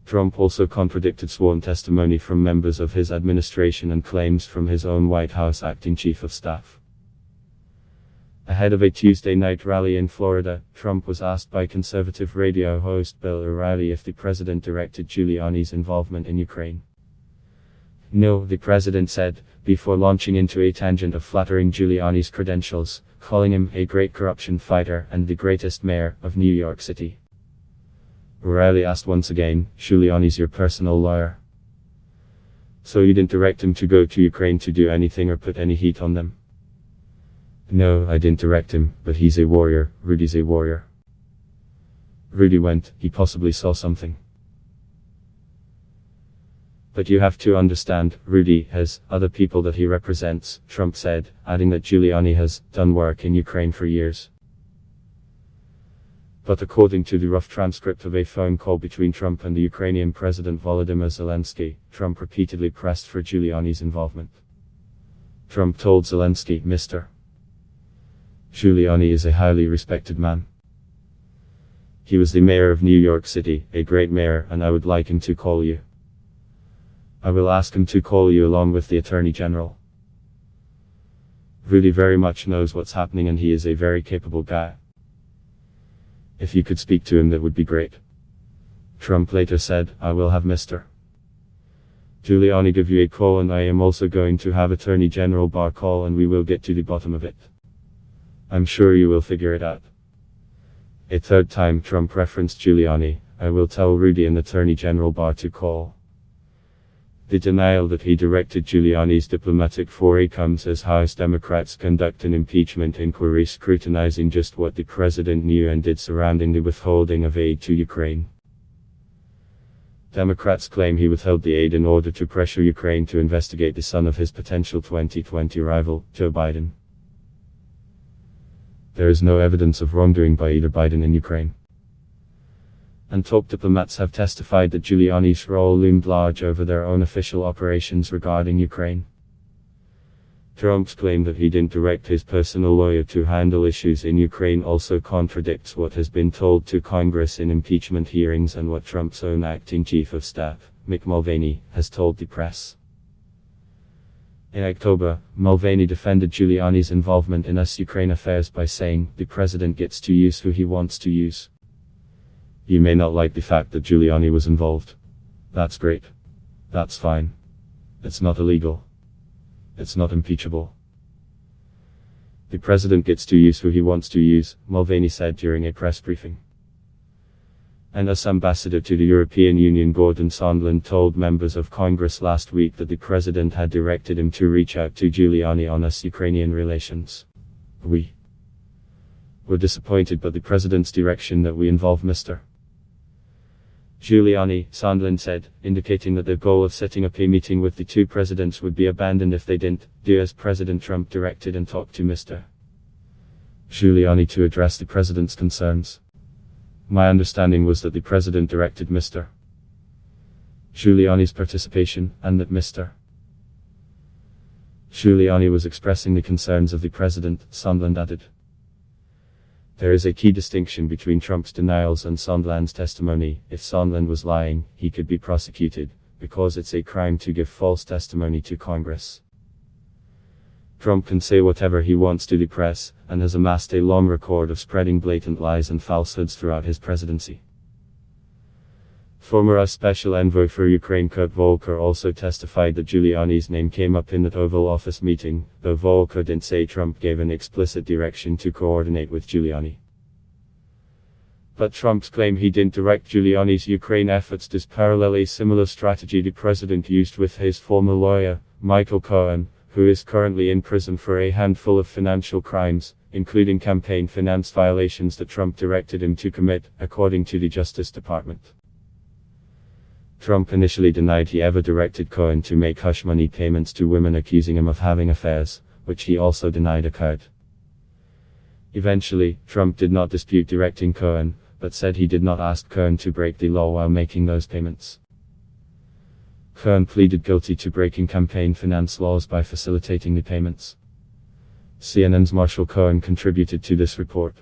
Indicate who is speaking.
Speaker 1: Trump also contradicted sworn testimony from members of his administration and claims from his own White House acting chief of staff. Ahead of a Tuesday night rally in Florida, Trump was asked by conservative radio host Bill O'Reilly if the president directed Giuliani's involvement in Ukraine. No, the president said, before launching into a tangent of flattering Giuliani's credentials, calling him a great corruption fighter and the greatest mayor of New York City. O'Reilly asked once again, Giuliani's your personal lawyer? So you didn't direct him to go to Ukraine to do anything or put any heat on them? No, I didn't direct him, but he's a warrior. Rudy's a warrior. Rudy went, he possibly saw something. But you have to understand, Rudy has other people that he represents, Trump said, adding that Giuliani has done work in Ukraine for years. But according to the rough transcript of a phone call between Trump and the Ukrainian President Volodymyr Zelensky, Trump repeatedly pressed for Giuliani's involvement. Trump told Zelensky, Mr. Giuliani is a highly respected man. He was the mayor of New York City, a great mayor, and I would like him to call you. I will ask him to call you along with the Attorney General. Rudy very much knows what's happening and he is a very capable guy. If you could speak to him, that would be great. Trump later said, I will have Mr. Giuliani give you a call, and I am also going to have Attorney General Barr call, and we will get to the bottom of it. I'm sure you will figure it out. A third time Trump referenced Giuliani, I will tell Rudy and Attorney General Barr to call. The denial that he directed Giuliani's diplomatic foray comes as House Democrats conduct an impeachment inquiry scrutinizing just what the president knew and did surrounding the withholding of aid to Ukraine. Democrats claim he withheld the aid in order to pressure Ukraine to investigate the son of his potential 2020 rival, Joe Biden. There is no evidence of wrongdoing by either Biden in Ukraine. And top diplomats have testified that Giuliani's role loomed large over their own official operations regarding Ukraine. Trump's claim that he didn't direct his personal lawyer to handle issues in Ukraine also contradicts what has been told to Congress in impeachment hearings and what Trump's own acting chief of staff, Mick Mulvaney, has told the press. In October, Mulvaney defended Giuliani's involvement in US Ukraine affairs by saying, the president gets to use who he wants to use. You may not like the fact that Giuliani was involved. That's great. That's fine. It's not illegal. It's not impeachable. The president gets to use who he wants to use, Mulvaney said during a press briefing. And US Ambassador to the European Union Gordon Sondland told members of Congress last week that the president had directed him to reach out to Giuliani on US-Ukrainian relations. We were disappointed by the president's direction that we involve Mr. Giuliani, Sondland said, indicating that the goal of setting up a meeting with the two presidents would be abandoned if they didn't do as President Trump directed and talk to Mr. Giuliani to address the president's concerns. My understanding was that the president directed Mr. Giuliani's participation, and that Mr. Giuliani was expressing the concerns of the president, Sondland added. There is a key distinction between Trump's denials and Sondland's testimony. If Sondland was lying, he could be prosecuted, because it's a crime to give false testimony to Congress. Trump can say whatever he wants to the press, and has amassed a long record of spreading blatant lies and falsehoods throughout his presidency. Former US Special Envoy for Ukraine Kurt Volker also testified that Giuliani's name came up in that Oval Office meeting, though Volker didn't say Trump gave an explicit direction to coordinate with Giuliani. But Trump's claim he didn't direct Giuliani's Ukraine efforts does parallel a similar strategy the president used with his former lawyer, Michael Cohen, who is currently in prison for a handful of financial crimes, including campaign finance violations that Trump directed him to commit, according to the Justice Department. Trump initially denied he ever directed Cohen to make hush money payments to women accusing him of having affairs, which he also denied occurred. Eventually, Trump did not dispute directing Cohen, but said he did not ask Cohen to break the law while making those payments. Cohen pleaded guilty to breaking campaign finance laws by facilitating the payments. CNN's Marshall Cohen contributed to this report.